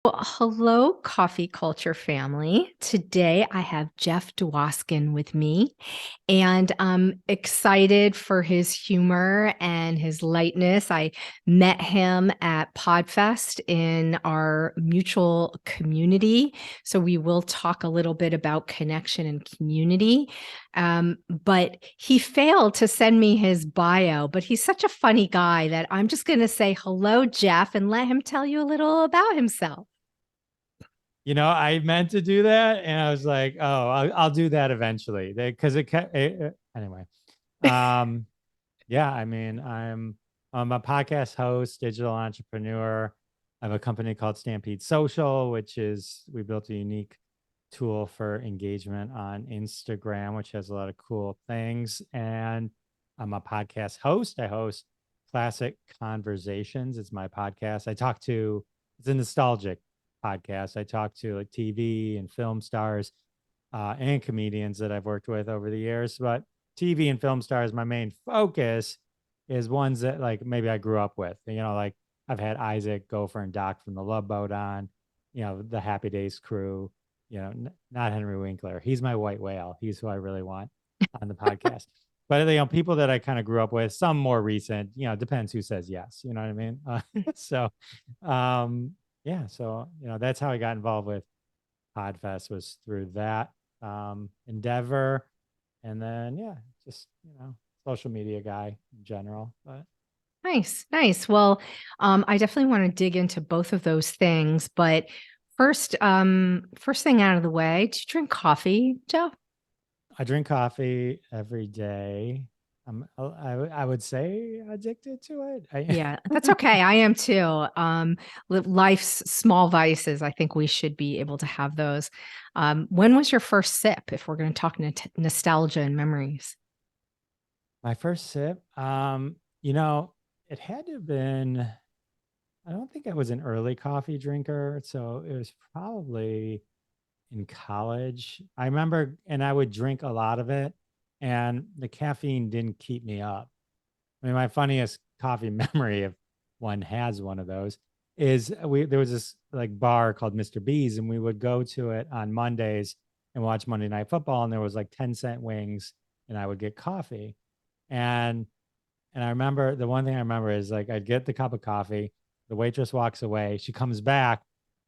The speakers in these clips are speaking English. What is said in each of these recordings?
Well, hello, coffee culture family. Today I have Jeff Dwoskin with me, and I'm excited for his humor and his lightness. I met him at Podfest in our mutual community. So we will talk a little bit about connection and community. But he failed to send me his bio, but he's such a funny guy that I'm just going to say hello, Jeff, and let him tell you a little about himself. I meant to do that, and I was like, "Oh, I'll do that eventually." Because anyway. Um, yeah, I mean, I'm a podcast host, digital entrepreneur. I have a company called Stampede Social, which is we built a unique tool for engagement on Instagram, which has a lot of cool things. And I'm a podcast host. I host Classic Conversations. It's my podcast. It's a nostalgic podcast. I talk to like TV and film stars and comedians that I've worked with over the years. But TV and film stars, my main focus is ones that like maybe I grew up with. Like I've had Isaac, Gopher, and Doc from the Love Boat on, the Happy Days crew, not Henry Winkler. He's my white whale. He's who I really want on the podcast. But people that I kind of grew up with, some more recent, depends who says yes. You know what I mean? So, yeah. So, that's how I got involved with Podfest was through that endeavor. And then, yeah, just, social media guy in general. But Nice, nice. Well, I definitely want to dig into both of those things, but first thing out of the way, do you drink coffee, Joe? I drink coffee every day. I would say addicted to it. Yeah, that's okay. I am too. Life's small vices. I think we should be able to have those. When was your first sip? If we're going to talk nostalgia and memories. My first sip, it had to have been, I don't think I was an early coffee drinker. So it was probably in college. I remember, and I would drink a lot of it, and the caffeine didn't keep me up. I mean, my funniest coffee memory, if one has one of those, is there was this like bar called Mr. B's, and we would go to it on Mondays and watch Monday Night Football, and there was like 10-cent wings, and I would get coffee. And I remember the one thing I remember is like I'd get the cup of coffee, the waitress walks away, she comes back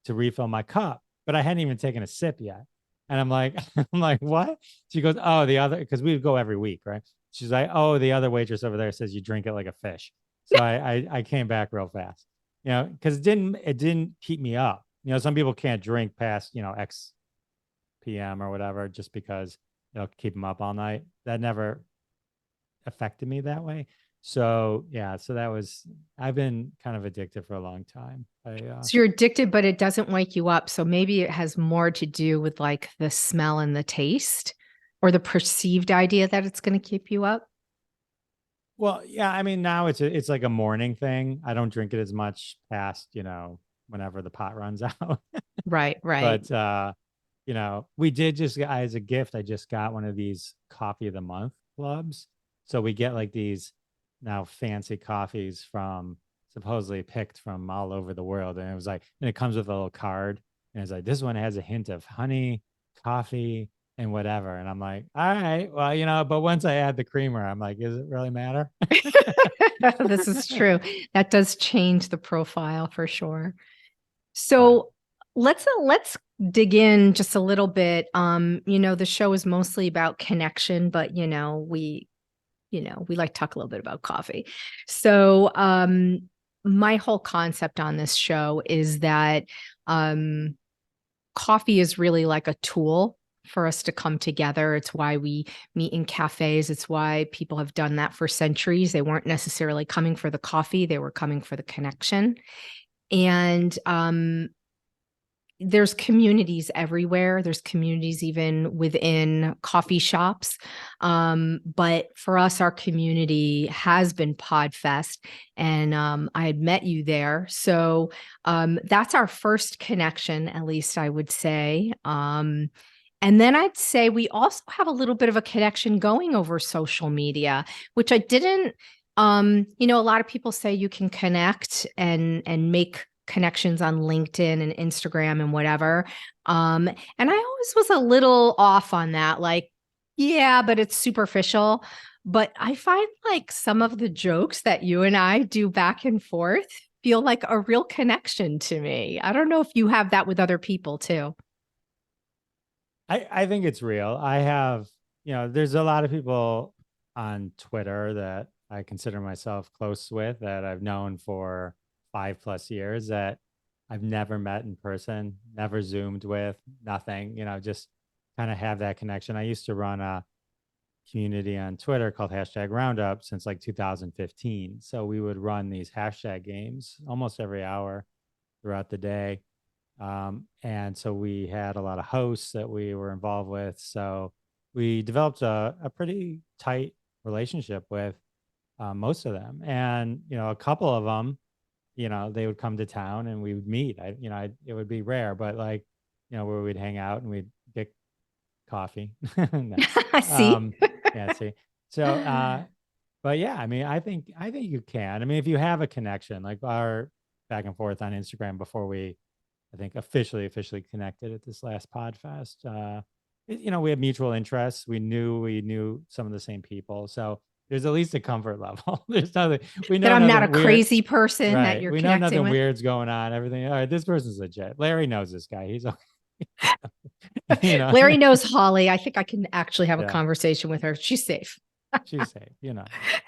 to refill my cup, but I hadn't even taken a sip yet. And I'm like, I'm like, what? She goes, oh, the other, because we would go every week, right? She's like, oh, the other waitress over there says you drink it like a fish. So I came back real fast, because it didn't keep me up. Some people can't drink past, X PM or whatever, just because it'll keep them up all night. That never affected me that way. So yeah, I've been kind of addicted for a long time. So you're addicted, but it doesn't wake you up. So maybe it has more to do with like the smell and the taste or the perceived idea that it's going to keep you up. Well, yeah, I mean now it's like a morning thing. I don't drink it as much past, whenever the pot runs out. Right, right. But we did just as a gift, I just got one of these coffee of the month clubs. So we get like these now fancy coffees from supposedly picked from all over the world. And it comes with a little card. And it's like, this one has a hint of honey, coffee, and whatever. And I'm like, all right, well, but once I add the creamer, I'm like, does it really matter? This is true. That does change the profile for sure. But So let's dig in just a little bit. The show is mostly about connection, but we like to talk a little bit about coffee. So my whole concept on this show is that coffee is really like a tool for us to come together. It's why we meet in cafes. It's why people have done that for centuries. They weren't necessarily coming for the coffee, they were coming for the connection. And there's communities everywhere. There's communities even within coffee shops. But for us, our community has been Podfest, and I had met you there. So that's our first connection, at least I would say. And then I'd say we also have a little bit of a connection going over social media, which I didn't, a lot of people say you can connect and make connections on LinkedIn and Instagram and whatever. And I always was a little off on that. Like, yeah, but it's superficial. But I find like some of the jokes that you and I do back and forth feel like a real connection to me. I don't know if you have that with other people too. I think it's real. I have, there's a lot of people on Twitter that I consider myself close with that I've known for 5+ years that I've never met in person, never Zoomed with, nothing, just kind of have that connection. I used to run a community on Twitter called hashtag Roundup since like 2015. So we would run these hashtag games almost every hour throughout the day. And so we had a lot of hosts that we were involved with. So we developed a pretty tight relationship with most of them. And, a couple of them, they would come to town and we would meet. It would be rare, but like, where we'd hang out and we'd get coffee. No. See? Yeah, see. So, but yeah, I mean, I think you can. I mean, if you have a connection, like our back and forth on Instagram before we, I think, officially connected at this last Podfest. We have mutual interests. We knew some of the same people, so there's at least a comfort level. There's nothing we That know I'm not a nothing weird, crazy person that right? you're We know connecting nothing with. weird's going on. Everything. All right, this person's legit. Larry knows this guy. He's okay. Larry knows Holly. I think I can actually have a Yeah. conversation with her. She's safe. She's safe.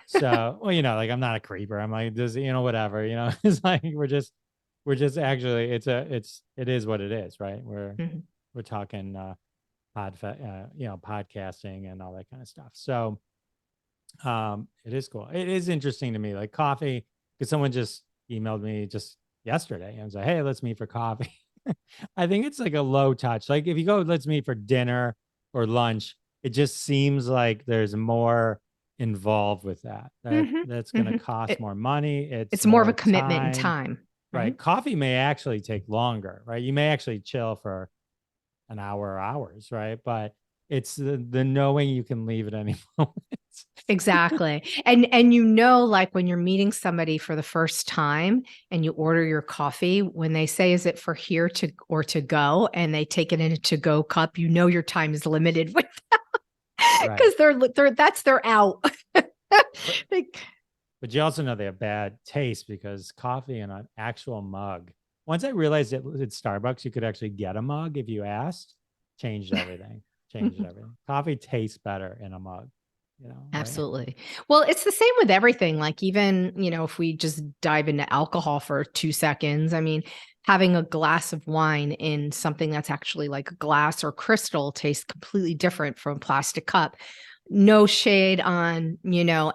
So, well, like I'm not a creeper. I'm like, this, whatever, it's like we're just actually, it is what it is, right? Mhm. We're talking podcasting and all that kind of stuff. So, it is cool. It is interesting to me, like coffee, because someone just emailed me just yesterday and was like, hey, let's meet for coffee. I think it's like a low touch. Like if you go, let's meet for dinner or lunch, it just seems like there's more involved with that. Mhm. That's going to Mhm. cost more money. It's It's more of a more commitment in time, time, right? right? Coffee may actually take longer, right? You may actually chill for an hour or hours, right? But it's the knowing you can leave at any moment. Exactly. Like when you're meeting somebody for the first time and you order your coffee, when they say, is it for here to or to go? And they take it in a to go cup, your time is limited with Right. because they're that's their out. But Like, But you also know they have bad taste because coffee in an actual mug. Once I realized at Starbucks, you could actually get a mug if you asked, changed everything. Changed everything. Coffee tastes better in a mug, right? absolutely. Well, it's the same with everything. Like, even, if we just dive into alcohol for 2 seconds, I mean, having a glass of wine in something that's actually like a glass or crystal tastes completely different from a plastic cup. No shade on,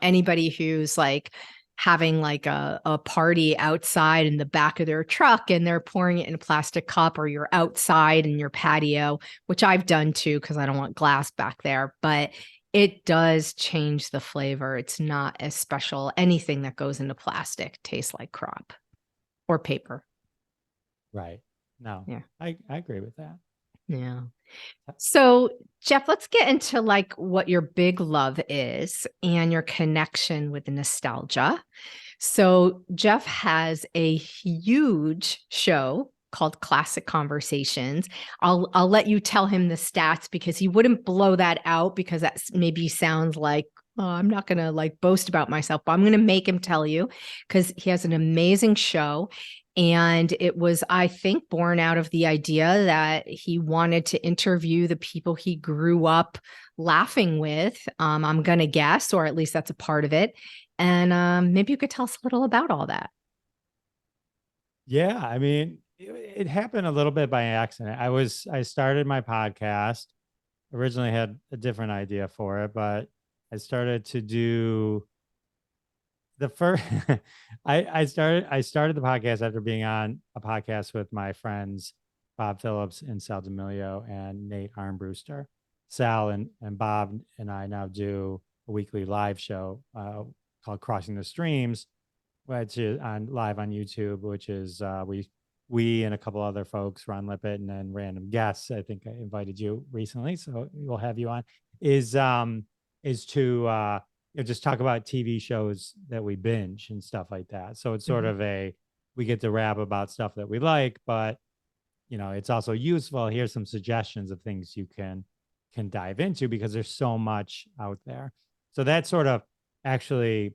anybody who's like having like a party outside in the back of their truck and they're pouring it in a plastic cup, or you're outside in your patio, which I've done too, because I don't want glass back there. But it does change the flavor. It's not as special. Anything that goes into plastic tastes like crop or paper. Right. No, Yeah. I agree with that. Yeah. So, Jeff, let's get into like what your big love is and your connection with nostalgia. So, Jeff has a huge show called Classic Conversations. I'll let you tell him the stats because he wouldn't blow that out, because that maybe sounds like, oh, I'm not going to like boast about myself, but I'm going to make him tell you, because he has an amazing show. And it was, I think, born out of the idea that he wanted to interview the people he grew up laughing with. I'm going to guess, or at least that's a part of it. And maybe you could tell us a little about all that. Yeah, I mean, it happened a little bit by accident. I started my podcast. Originally had a different idea for it, but I started to do the first I started the podcast after being on a podcast with my friends Bob Phillips and Sal D'Amelio and Nate Armbruster. Sal and Bob and I now do a weekly live show called Crossing the Streams, which is on live on YouTube, which is we and a couple other folks, Ron Lippett and then random guests. I think I invited you recently, so we'll have you on. Is to just talk about TV shows that we binge and stuff like that. So it's sort Mhm. of a we get to rap about stuff that we like, but it's also useful. Here's some suggestions of things you can dive into because there's so much out there. So that sort of actually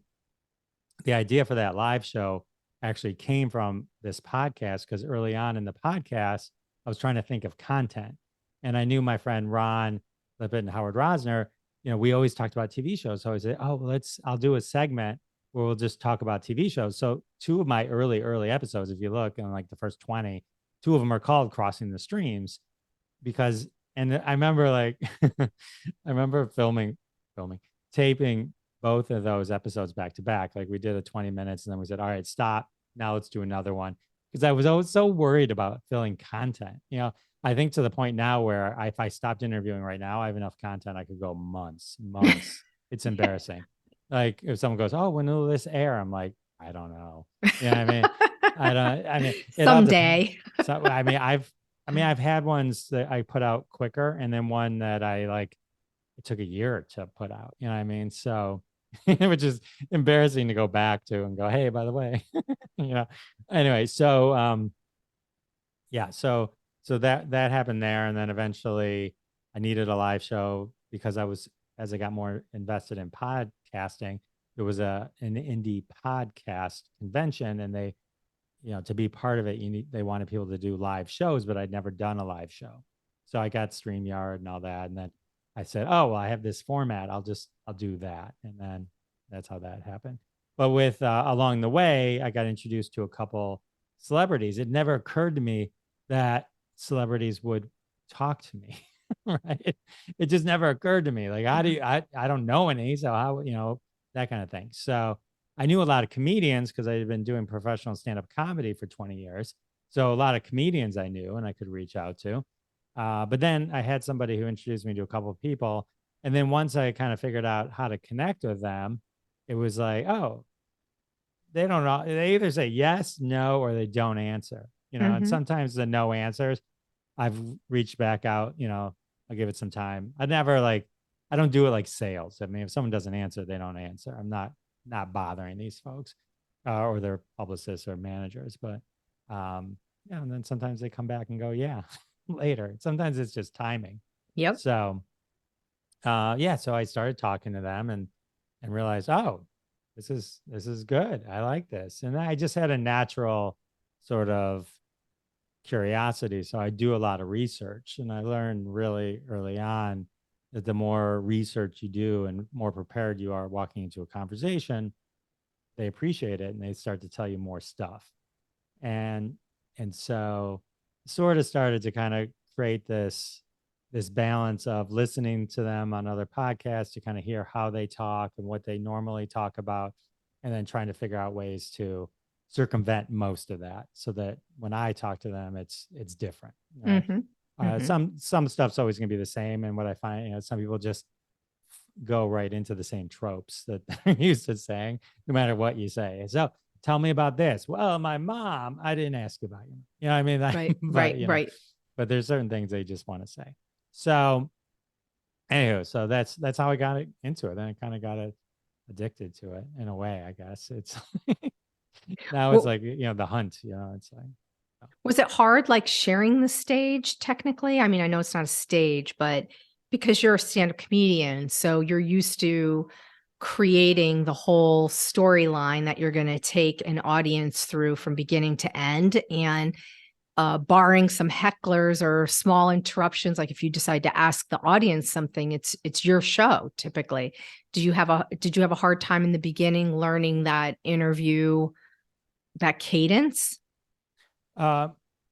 the idea for that live show actually came from this podcast because early on in the podcast, I was trying to think of content. And I knew my friend Ron Lippitt and Howard Rosner, we always talked about TV shows. So I said, oh, I'll do a segment where we'll just talk about TV shows. So two of my early episodes, if you look in like the first 20, two of them are called Crossing the Streams because, and I remember like, I remember filming, taping both of those episodes back to back. Like we did a 20 minutes and then we said, all right, stop. Now let's do another one. Because I was always so worried about filling content. I think to the point now where if I stopped interviewing right now, I have enough content. I could go months. It's embarrassing. Like if someone goes, oh, when will this air? I'm like, I don't know. You know what I mean? It all depends. Someday. So, I've had ones that I put out quicker and then one that I like, it took a year to put out. You know what I mean? So, which is embarrassing to go back to and go, hey, by the way, you know. Anyway, so yeah, so that happened there, and then eventually I needed a live show because as I got more invested in podcasting, there was an indie podcast convention, and they, to be part of it, they wanted people to do live shows, but I'd never done a live show, so I got StreamYard and all that, and then I said, oh well, I have this format, I'll do that, and then that's how that happened. But with along the way, I got introduced to a couple celebrities. It never occurred to me that celebrities would talk to me, right? It just never occurred to me. Like, how do you, I don't know any, so how, that kind of thing. So I knew a lot of comedians because I had been doing professional stand-up comedy for 20 years. So a lot of comedians I knew and I could reach out to. But then I had somebody who introduced me to a couple of people. And then once I kind of figured out how to connect with them, it was like, oh, they don't know. They either say yes, no, or they don't answer, and Mm-hmm. sometimes the no answers, I've reached back out, I'll give it some time. I don't do it like sales. I mean, if someone doesn't answer, they don't answer. I'm not bothering these folks or their publicists or managers, but yeah. And then sometimes they come back and go, yeah, later. Sometimes it's just timing. Yep. So yeah, so I started talking to them and realized, oh, this is good. I like this. And I just had a natural sort of curiosity. So I do a lot of research, and I learned really early on that the more research you do and more prepared you are walking into a conversation, they appreciate it and they start to tell you more stuff. And so sort of started to kind of create this balance of listening to them on other podcasts to kind of hear how they talk and what they normally talk about, and then trying to figure out ways to circumvent most of that so that when I talk to them, it's different. Mm-hmm. Mm-hmm. Some stuff's always going to be the same, and what I find, some people just go right into the same tropes that they're used to saying, no matter what you say. So tell me about this. Well, my mom, I didn't ask about you. You know what I mean? Right. But Right. Right. but there's certain things they just want to say. So anywho, so that's how I got into it. Then I kind of got addicted to it in a way, I guess. It's now it's Well, like, the hunt, it's like, was it hard, like sharing the stage technically? I mean, I know it's not a stage, but because you're a stand-up comedian, so you're used to creating the whole storyline that you're going to take an audience through from beginning to end. And barring some hecklers or small interruptions, like if you decide to ask the audience something, it's your show typically. Did you have a hard time in the beginning learning that interview, that cadence? uh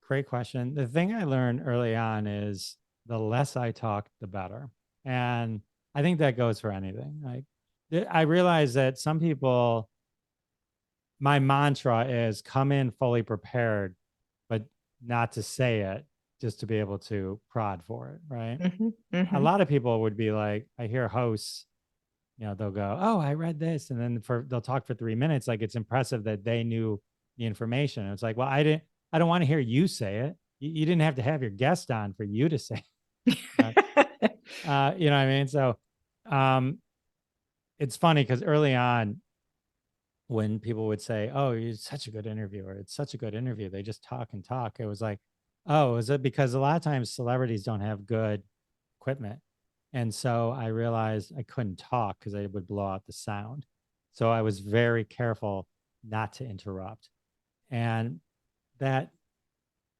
great question. The thing I learned early on is the less I talk, the better. And I think that goes for anything. Like I realize that some people, my mantra is come in fully prepared, but not to say it, just to be able to prod for it, right? Mm-hmm, A mm-hmm. lot of people would be like, I hear hosts, they'll go, oh, I read this, and then they'll talk for 3 minutes, like it's impressive that they knew the information. And it's like, well, I don't want to hear you say it. You didn't have to have your guest on for you to say it. You know what I mean? So um it's funny because early on, when people would say, "Oh, you're such a good interviewer. It's such a good interview. They just talk and talk." It was like, "Oh, is it because a lot of times celebrities don't have good equipment?" And so I realized I couldn't talk because I would blow out the sound. So I was very careful not to interrupt. And that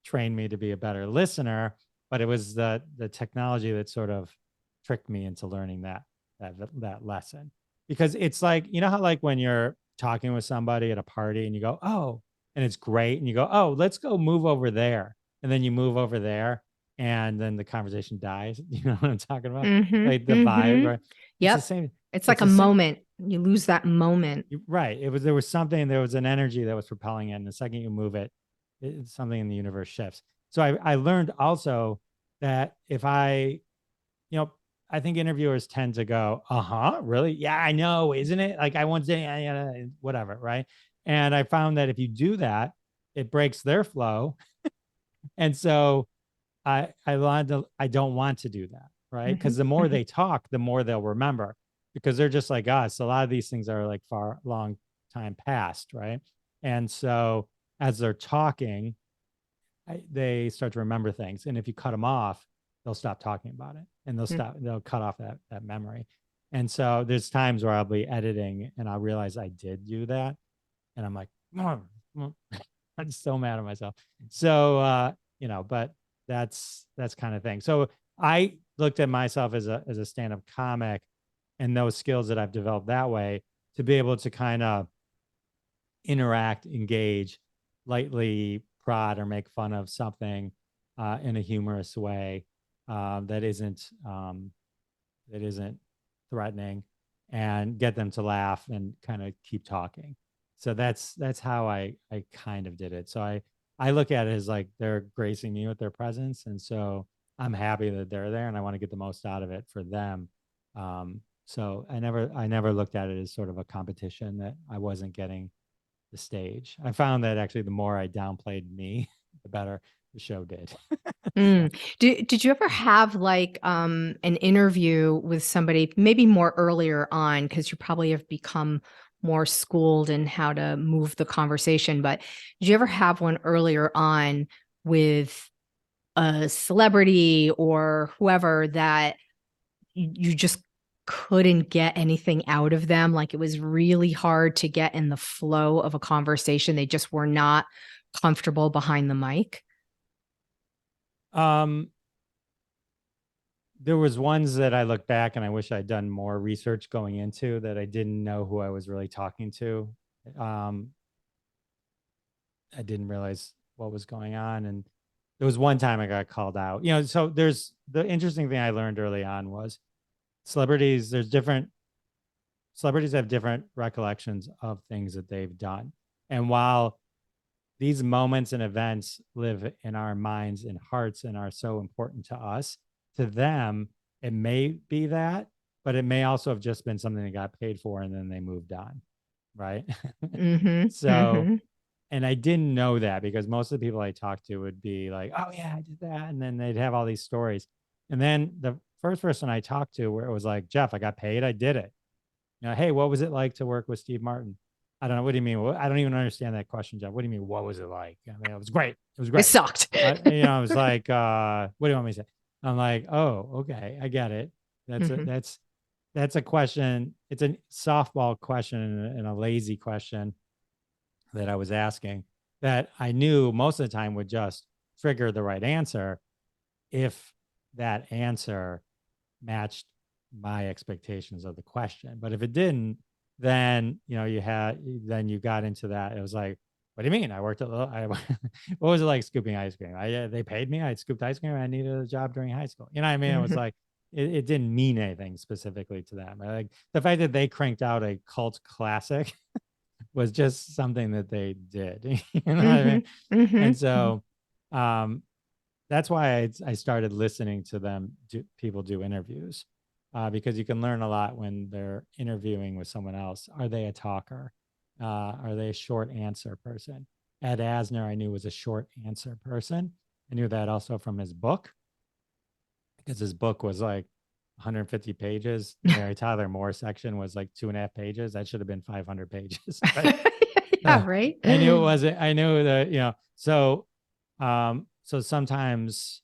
trained me to be a better listener, but it was the technology that sort of tricked me into learning that lesson. Because it's like, you know how like when you're talking with somebody at a party and you go, "Oh," and it's great, and you go, "Oh, let's go move over there." And then you move over there and then the conversation dies. You know what I'm talking about? Like Mm-hmm. the vibe, Mm-hmm. right? It's the Yep. same. It's It's like a the same. moment. You lose that moment. Right. It was there was something, there was an energy that was propelling it. And the second you move it, something in the universe shifts. So I learned also that if you know, I think interviewers tend to go, uh-huh, really? Yeah, I know, isn't it? Like I want to say, whatever, right? And I found that if you do that, it breaks their flow. And so I don't want to do that, right? Mm-hmm. Because the more Mm-hmm. they talk, the more they'll remember because they're just like us. A lot of these things are like far long time past, right? And so as they're talking, they start to remember things. And if you cut them off, they'll stop talking about it and they'll cut off that memory. And so there's times where I'll be editing and I'll realize I did do that. And I'm like, I'm so mad at myself. So but that's kind of thing. So I looked at myself as a stand-up comic and those skills that I've developed that way to be able to kind of interact, engage, lightly prod or make fun of something in a humorous way that isn't threatening, and get them to laugh and kind of keep talking. So that's how I kind of did it. So I look at it as like they're gracing me with their presence, and so I'm happy that they're there, and I want to get the most out of it for them. So I never looked at it as sort of a competition that I wasn't getting the stage. I found that actually the more I downplayed me, the better the show did. So Mm. Did you ever have like an interview with somebody maybe more earlier on because you probably have become more schooled in how to move the conversation, but did you ever have one earlier on with a celebrity or whoever that you just couldn't get anything out of them? Like it was really hard to get in the flow of a conversation. They just were not comfortable behind the mic. um there was ones that I look back and I wish I'd done more research going into that I didn't know who I was really talking to. Um, I didn't realize what was going on. And there was one time I got called out. So there's the interesting thing I learned early on was celebrities have different recollections of things that they've done. And while these moments and events live in our minds and hearts and are so important to us, to them, it may be that, but it may also have just been something they got paid for and then they moved on. Right. Mm-hmm. So, Mm-hmm. and I didn't know that because most of the people I talked to would be like, "Oh yeah, I did that." And then they'd have all these stories. And then the first person I talked to where it was like, "Jeff, I got paid. I did it." Hey, what was it like to work with Steve Martin? I don't know. What do you mean? I don't even understand that question, Jeff. What do you mean? What was it like? I mean, it was great. It was It great. sucked. I was like, what do you want me to say? I'm like, oh, okay, I get it. That's a Mhm. that's that's a question. It's a softball question and a lazy question that I was asking that I knew most of the time would just trigger the right answer if that answer matched my expectations of the question. But if it didn't, then you got into that. It was like, what do you mean? I worked at what was it like scooping ice cream? They paid me. I scooped ice cream. I needed a job during high school. You know what I mean? It was Mhm. like it didn't mean anything specifically to them. Like the fact that they cranked out a cult classic was just something that they did. You know what I mean? Mhm. And Mhm. Mhm. so um, that's why I started listening to people do interviews because you can learn a lot when they're interviewing with someone else. Are they a talker? Are they a short answer person? Ed Asner, I knew was a short answer person. I knew that also from his book because his book was like 150 pages. The Mary Tyler Moore section was like 2.5 pages. That should have been 500 pages. Right. Yeah, right. I knew it wasn't. I knew that, so sometimes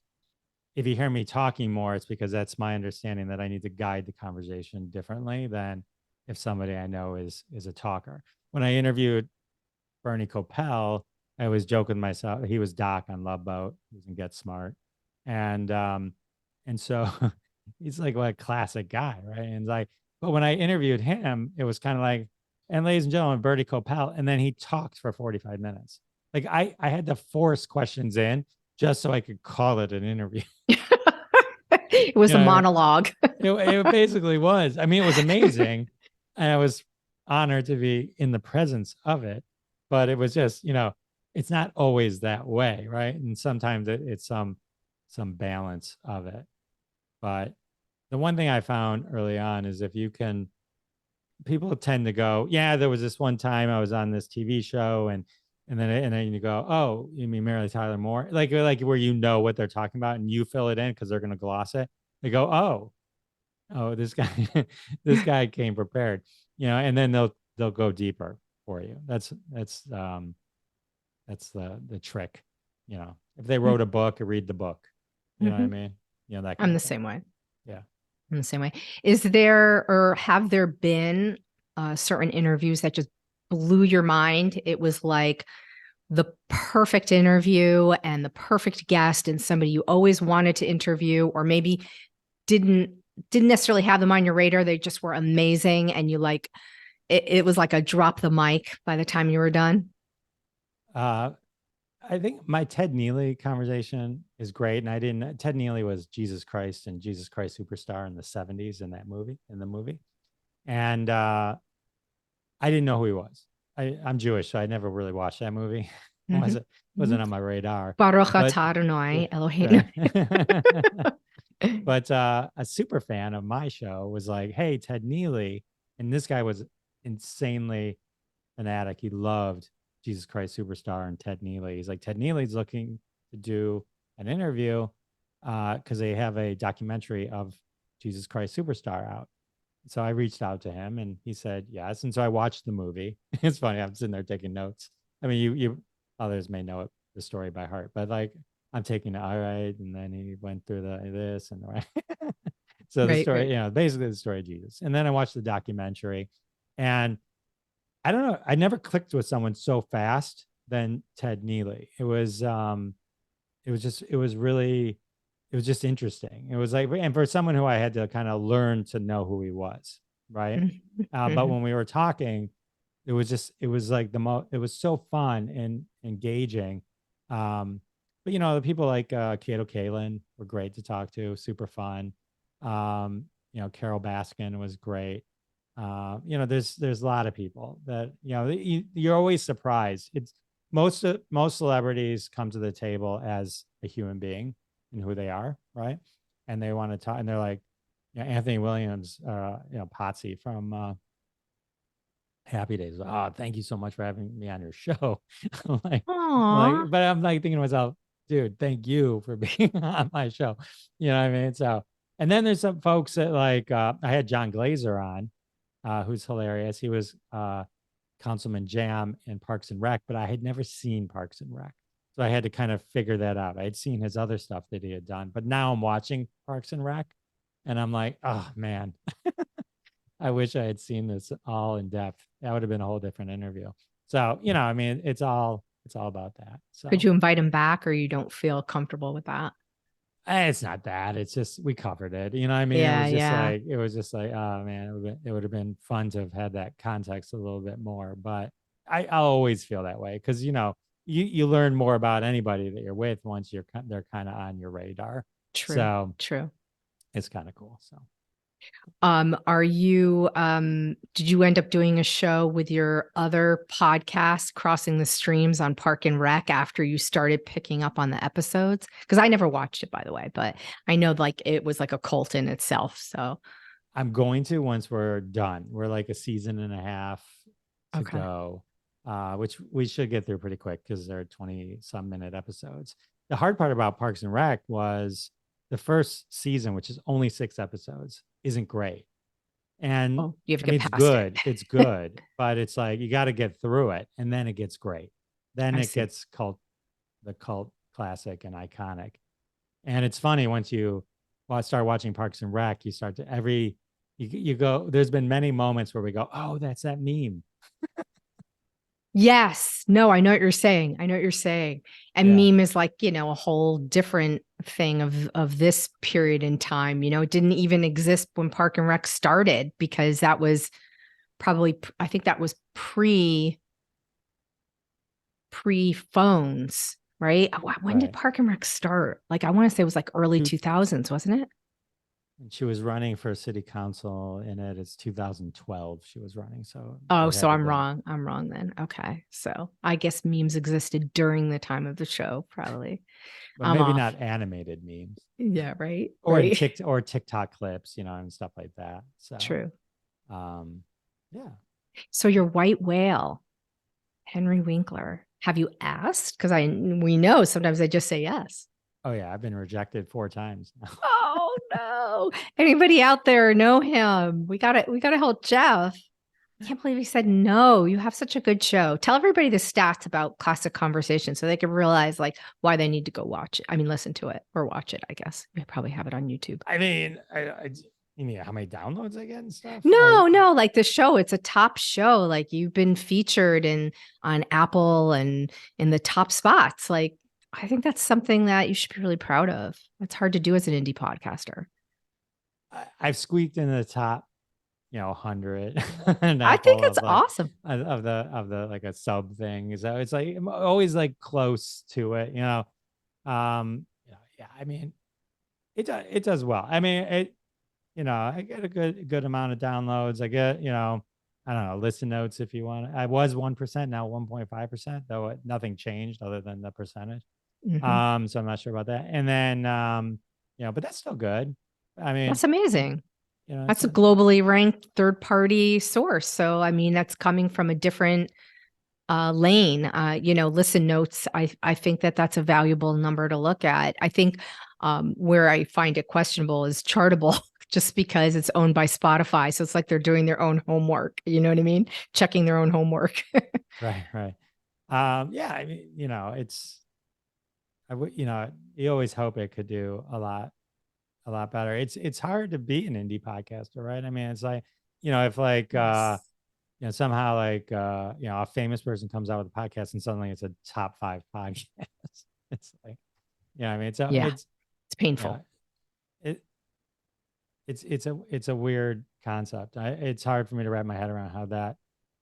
if you hear me talking more, it's because that's my understanding that I need to guide the conversation differently than if somebody I know is a talker. When I interviewed Bernie Kopell, I was joking with myself. He was Doc on Love Boat. He was in Get Smart, and so he's like what a classic guy, right? And like, but when I interviewed him, it was kind of like, and ladies and gentlemen, Bernie Kopell, and then he talked for 45 minutes. Like I had to force questions in just so I could call it an interview. It was You a know what I mean? monologue. It basically was. I mean, it was amazing. And I was honored to be in the presence of it. But it was just, it's not always that way, right? And sometimes it's some balance of it. But the one thing I found early on is if you can, people tend to go, yeah, there was this one time I was on this TV show and then you go, oh, you mean Mary Tyler Moore? Like where what they're talking about and you fill it in because they're gonna gloss it. They go, oh, this guy, this guy came prepared, and then they'll go deeper for you. That's the trick, If they wrote a book, read the book. You know what I Mhm. mean? That I'm kind the of thing. same way. Yeah. I'm the same way. Is there or have there been certain interviews that just blew your mind? It was like the perfect interview and the perfect guest and somebody you always wanted to interview, or maybe didn't didn't necessarily have them on your radar. They just were amazing, and you like it was like a drop the mic by the time you were done. Uh, I think my Ted Neely conversation is great, and I didn't. Ted Neely was Jesus Christ and Jesus Christ Superstar in the '70s in the movie, and I didn't know who he was. I'm Jewish, so I never really watched that movie. It Mhm. wasn't Mhm. on my radar. Baruch But atah yeah, Adonai Eloheinu. right. But a super fan of my show was like, "Hey, Ted Neely," and this guy was insanely fanatic. He loved Jesus Christ Superstar and Ted Neely. He's like, Ted Neely's looking to do an interview because they have a documentary of Jesus Christ Superstar out. So I reached out to him and he said yes. And so I watched the movie. It's funny. I'm sitting there taking notes. I mean, you others may know the story by heart, but like I'm taking it all right. And then he went through this and right. So the Right, story, right. basically the story of Jesus. And then I watched the documentary and I don't know. I never clicked with someone so fast than Ted Neely. It was just interesting. It was like, and for someone who I had to kind of learn to know who he was, right? Mhm. But Mhm. when we were talking, it was like it was so fun and engaging. Um, but the people like Kato Kalin were great to talk to, super fun. Carol Baskin was great. There's a lot of people that you're always surprised. It's most celebrities come to the table as a human being and who they are, right? And they want to talk, and they're like, Anthony Williams, Potsy from Happy Days. Oh, thank you so much for having me on your show. I'm like, Aw. but I'm like thinking to myself, dude, thank you for being on my show. You know what I mean? So, and then there's some folks that like, I had John Glazer on, who's hilarious. He was Councilman Jam in Parks and Rec, but I had never seen Parks and Rec. So I had to kind of figure that out. I had seen his other stuff that he had done, but now I'm watching Parks and Rec and I'm like, oh man, I wish I had seen this all in depth. That would have been a whole different interview. So, I mean, it's all about that. Could So you invite him back, or you don't feel comfortable with that? it's not that. It's just we covered it. You know what I mean? Yeah, yeah. It was just like, oh man, it would have been fun to have had that context a little bit more. But I always feel that way because you learn more about anybody that you're with once they're kind of on your radar. True, So true. it's kind of cool. So Are you did you end up doing a show with your other podcast, Crossing the Streams on Park and Rec, after you started picking up on the episodes? Because I never watched it, by the way, but I know like it was like a cult in itself. So I'm going to once we're done. We're like a season and a half to okay. go, which we should get through pretty quick because they're 20 some minute episodes. The hard part about Parks and Rec was the first season, which is only 6 episodes, isn't great. And Oh, you have to I mean, get it's past good. it. It's good, but it's like you got to get through it, and then it gets great. Then I it see. gets the cult classic and iconic. And it's funny once you start watching Parks and Rec, you start to you go. There's been many moments where we go, oh, that's that meme. Yes. No, I know what you're saying. I know what you're saying. And Yeah, meme is like, a whole different thing of this period in time. It didn't even exist when Park and Rec started because that was probably I think that was pre phones, right? When did right. Park and Rec start? Like I want to say it was like early Two, 2000s, wasn't it? and she was running for city council in it. It's 2012 she was running, so Oh, it so had to have I'm been, wrong. I'm wrong then. Okay. So I guess memes existed during the time of the show, probably. but I'm maybe off. not animated memes Yeah, right. or in Right. TikTok clips, and stuff like that. So, True. um, yeah. So your white whale, Henry Winkler. Have you asked? Because we know sometimes they just say yes. Oh yeah, I've been rejected 4 times now. Oh no. Anybody out there know him? We gotta help Jeff. Can't believe he said no. You have such a good show. Tell everybody the stats about Classic Conversation so they can realize like why they need to go watch it. I mean, listen to it or watch it, I guess. We probably have it on YouTube. I mean, you mean how many downloads I get and stuff? No, no, like the show, it's a top show. Like you've been featured in on Apple and in the top spots. Like I think that's something that you should be really proud of. It's hard to do as an indie podcaster. I've squeaked in the top, 100 an I think Apple it's of like awesome. of the like a sub thing. So it's like I'm always like close to it. Yeah. I mean, it does well. I mean, I get a good amount of downloads. I get, I don't know, listen notes if you want. I was 1%, now 1.5%, though nothing changed other than the percentage. Mhm. So I'm not sure about that. And then but that's still good. I mean, That's amazing. it's That's a a globally ranked third party source. So, I mean, that's coming from a different lane. Listen notes. I think that that's a valuable number to look at. I think where I find it questionable is Chartable, just because it's owned by Spotify. So it's like they're doing their own homework. You know what I mean? Checking their own homework. right, right. Yeah, I mean, I would, you always hope it could do a lot better. It's hard to be an indie podcaster, right? I mean, it's like, if like Yes. somehow like a famous person comes out with a podcast and suddenly it's a top 5 podcast. It's like, I mean, Yeah. it's It's you know, painful. it it's a weird concept. It's hard for me to wrap my head around how that,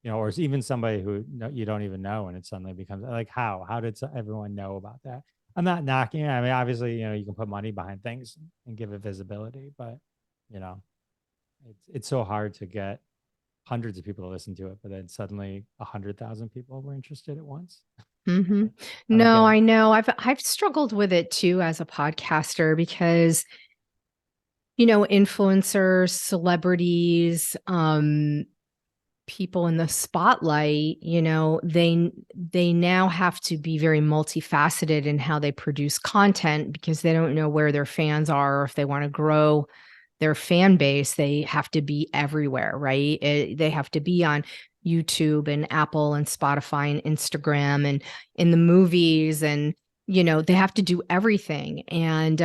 or even somebody who you don't even know, and it suddenly becomes like how did everyone know about that? I'm not knocking it. I mean, obviously, you can put money behind things and give it visibility, but you know, it's so hard to get hundreds of people to listen to it, but then suddenly 100,000 people were interested at once. Hmm. I don't No, get it. I know. I've struggled with it too as a podcaster because influencers, celebrities, people in the spotlight, they now have to be very multifaceted in how they produce content because they don't know where their fans are or if they want to grow their fan base, they have to be everywhere, right? They have to be on YouTube and Apple and Spotify and Instagram and in the movies and they have to do everything. And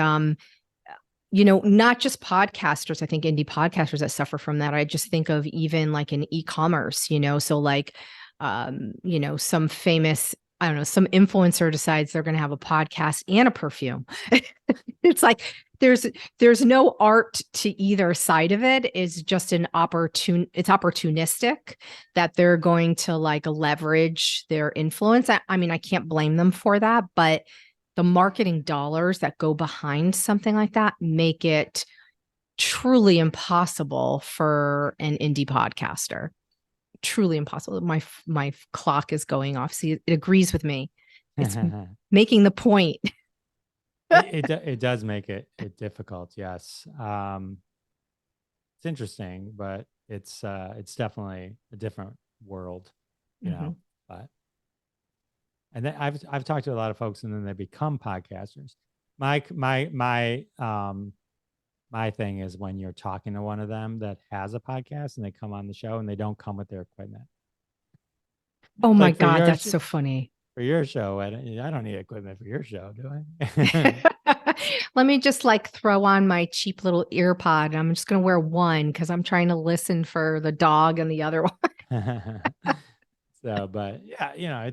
not just podcasters, I think indie podcasters that suffer from that. I just think of even like in e-commerce, so like some famous, I don't know, some influencer decides they're going to have a podcast and a perfume. It's like there's no art to either side of it. It's just it's opportunistic that they're going to like leverage their influence. I mean, I can't blame them for that, but the marketing dollars that go behind something like that make it truly impossible for an indie podcaster. Truly impossible. My clock is going off. See, it agrees with me. It's making the point. It does make it difficult, yes. It's interesting, but it's definitely a different world, you Mm-hmm. know. But and then I've talked to a lot of folks, and then they become podcasters, My thing is when you're talking to one of them that has a podcast and they come on the show and they don't come with their equipment. Oh my Like God, that's so funny. for your show, I don't need equipment for your show, do I? Let me just like throw on my cheap little ear pod. I'm just going to wear one because I'm trying to listen for the dog and the other one. So, but yeah,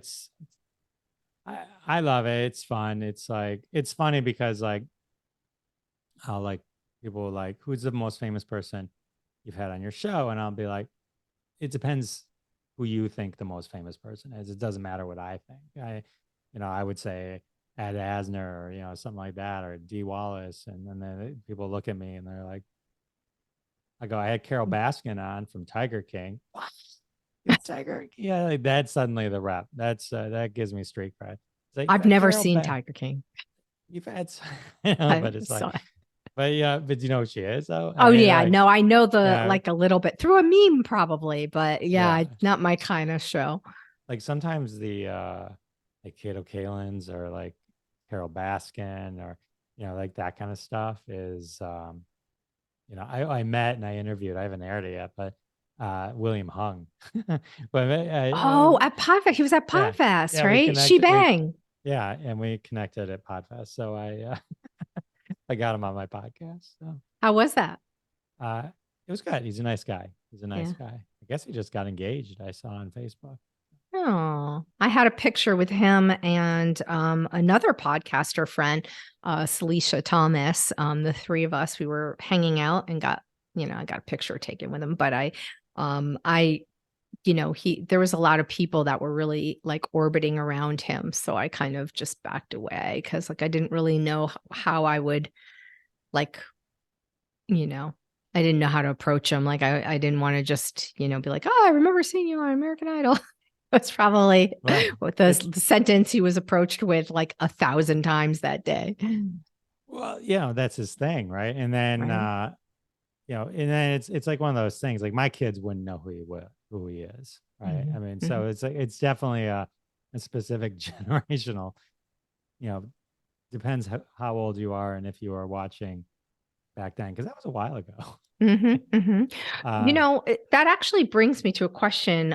I love it. It's fun. It's like it's funny because like I'll like people like who's the most famous person you've had on your show, and I'll be like, it depends who you think the most famous person is. It doesn't matter what I think. I would say Ed Asner or something like that or Dee Wallace, and then people look at me and they're like, I go, I had Carol Baskin on from Tiger King. What? It's Tiger? Yeah, like that's suddenly the rep. That gives me street cred. It's like you've I've had never seen Tiger King. You've had, I but it's like, saw it. but yeah, but you know who she is though? I Oh mean, yeah, like, no, I know the yeah, like a little bit through a meme probably, but yeah. yeah, not my kind of show. Like sometimes the like Kato Kalins or like Carol Baskin or like that kind of stuff is I met and I interviewed. I haven't aired it yet, but William Hung. But Oh, at Podfest. He was at yeah, Podfest, yeah, we right? She connected. Bang. Yeah, and we connected at Podfest. So I got him on my podcast. So How was that? uh, it was good. He's a nice guy. He's a nice Yeah. guy. I guess he just got engaged. I saw on Facebook. Oh, I had a picture with him and another podcaster friend, Celicia Thomas. The three of us, we were hanging out and I got a picture taken with him. But I, there was a lot of people that were really like orbiting around him. So I kind of just backed away because like I didn't really know how I would like, you know, I didn't know how to approach him. Like I didn't want to just, be like, oh, I remember seeing you on American Idol. That's probably Well, what it's the sentence he was approached with like 1,000 times that day. well, that's his thing, right? And then Right. it's like one of those things. Like my kids wouldn't know who he is, right? Mhm, I mean, mhm. so it's like it's definitely a specific generational. You know, depends how old you are and if you are watching back then, because that was a while ago. Mhm, mhm. uh, That actually brings me to a question,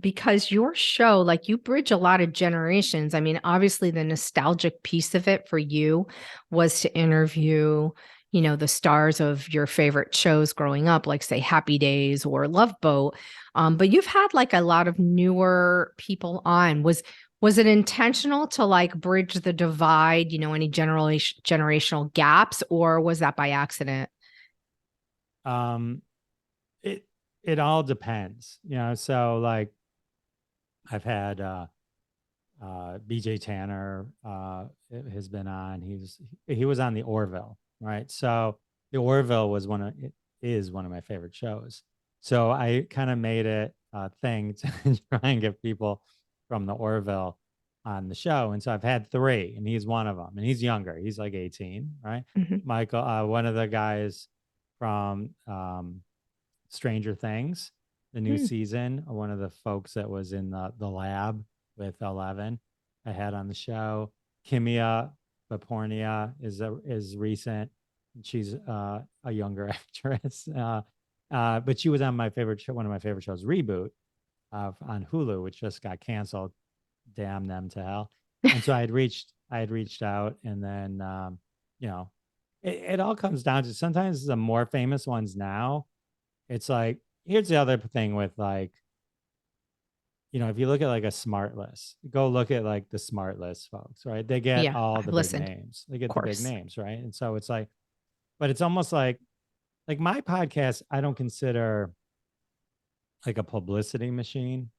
because your show, like you bridge a lot of generations. I mean, obviously the nostalgic piece of it for you was to interview, the stars of your favorite shows growing up, like say Happy Days or Love Boat. But you've had like a lot of newer people on. Was it intentional to like bridge the divide, any generational gaps, or was that by accident? um, it it all depends, So like I've had BJ Tanner has been on. He was on the Orville, right? So the Orville is one of my favorite shows. So I kind of made it a thing to try and get people from the Orville on the show. And so I've had three, and he's one of them. And he's younger. He's like 18, right? Mhm. Michael, one of the guys from Stranger Things, the new Mm. season. One of the folks that was in the lab with 11, I had on the show. Kimia Vapornia is recent. She's a younger actress, but she was on my favorite show, one of my favorite shows, Reboot, on Hulu, which just got canceled. Damn them to hell. And so I had reached out, and then you know, it all comes down to sometimes the more famous ones now it's like here's the other thing with like if you look at like a smart list, go look at like the smart list folks, right? They get Yeah, all the I've big listened, names. They of get the big course. names, right? And so it's like, but it's almost like my podcast, I don't consider like a publicity machine.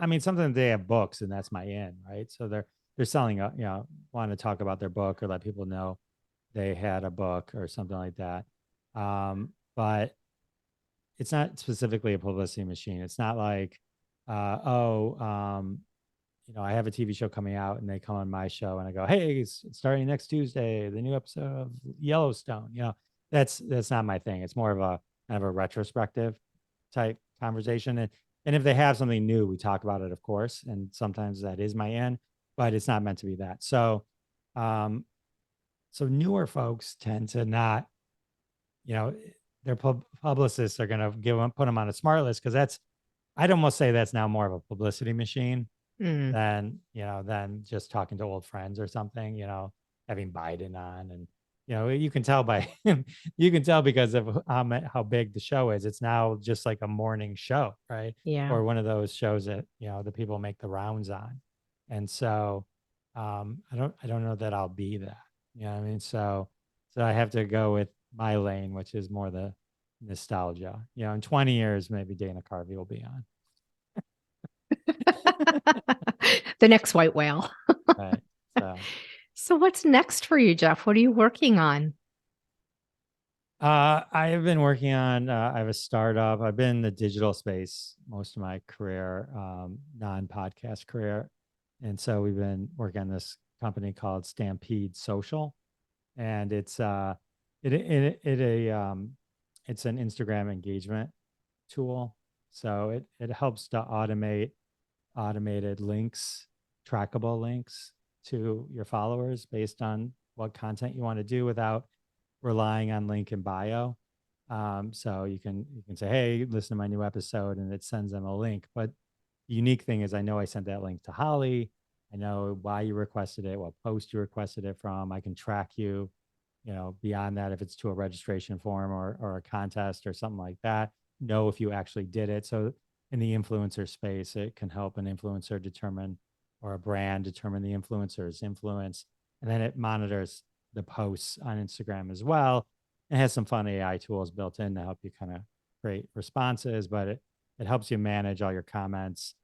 I mean, sometimes they have books and that's my in, right? So they're selling want to talk about their book or let people know they had a book or something like that. But it's not specifically a publicity machine. It's not like, oh, I have a TV show coming out and they come on my show and I go, hey, it's starting next Tuesday, the new episode of Yellowstone. That's not my thing. It's more of a kind of a retrospective type conversation. And if they have something new, we talk about it, of course. And sometimes that is my end, but it's not meant to be that. So, um, So newer folks tend to not, you know, their publicists are going to put them on a smart list because I'd almost say that's now more of a publicity machine Mm, than just talking to old friends or something, having Biden on. And, you can tell you can tell because of how big the show is. It's now just like a morning show, right? yeah. Or one of those shows that, the people make the rounds on. And so I don't know that I'll be that. You know what I mean? So I have to go with my lane, which is more the nostalgia. In 20 years, maybe Dana Carvey will be on. The next white whale. Right. So So what's next for you, Jeff? What are you working on? I have been working on, I have a startup. I've been in the digital space most of my career, non-podcast career. And so we've been working on this company called Stampede Social. And it's an Instagram engagement tool. So it helps to automate automated links, trackable links to your followers based on what content you want to do without relying on link in bio. So you can say, hey, listen to my new episode, and it sends them a link. But the unique thing is I know I sent that link to Holly. I know why you requested it, what post you requested it from. I can track you, beyond that, if it's to a registration form or a contest or something like that, know if you actually did it. So in the influencer space, it can help an influencer determine or a brand determine the influencer's influence. And then it monitors the posts on Instagram as well. It has some fun AI tools built in to help you kind of create responses, but it helps you manage all your comments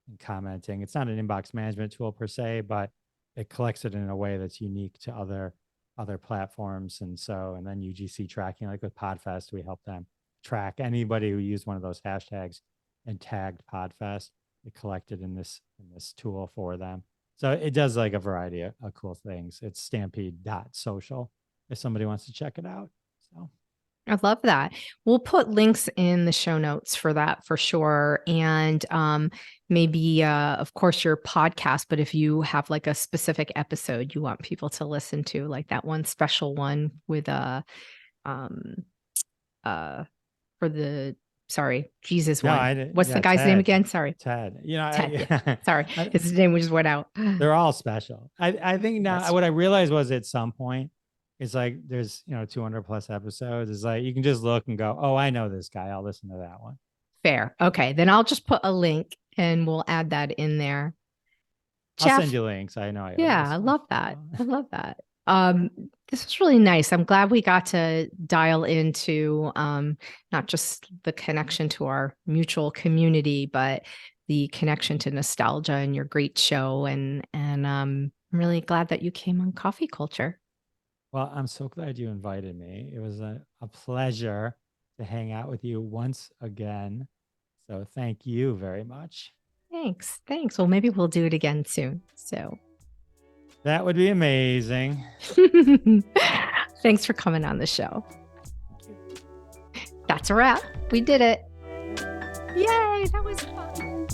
and commenting. It's not an inbox management tool per se, but it collects it in a way that's unique to other platforms. And then UGC tracking, like with Podfest, we help them track anybody who used one of those hashtags and tagged Podfest. It collected in this tool for them. So it does like a variety of cool things. It's stampede.social if somebody wants to check it out. So I love that. We'll put links in the show notes for that for sure. And maybe, of course, your podcast, but if you have like a specific episode you want people to listen to, like that one special one with um for the sorry, Jesus no, one. What's the yeah, guy's name Ted. again? Sorry. Ted. Ted. Yeah. Sorry. His name just went out. they're all special. I think now That's what I realized was at some point, it's like there's 200 plus episodes. It's like you can just look and go, oh, I know this guy. I'll listen to that one. fair. Okay. Then I'll just put a link and we'll add that in there. I'll send Jeff, you links. I know I owe you yeah, I stuff. love that. I love that. This was really nice. I'm glad we got to dial into not just the connection to our mutual community, but the connection to nostalgia and your great show. And I'm really glad that you came on Coffee Culture. Well, I'm so glad you invited me. It was a pleasure to hang out with you once again. So thank you very much. Thanks. Thanks. Well, maybe we'll do it again soon. So That would be amazing. thanks for coming on the show. That's a wrap. We did it. Yay, that was fun.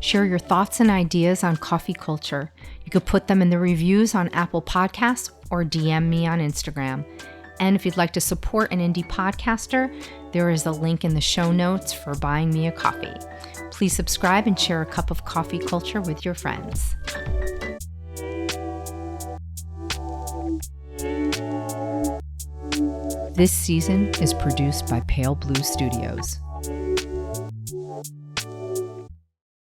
Share your thoughts and ideas on coffee culture. You could put them in the reviews on Apple Podcasts or DM me on Instagram. And if you'd like to support an indie podcaster, there is a link in the show notes for buying me a coffee. Please subscribe and share a cup of coffee culture with your friends. This season is produced by Pale Blue Studios.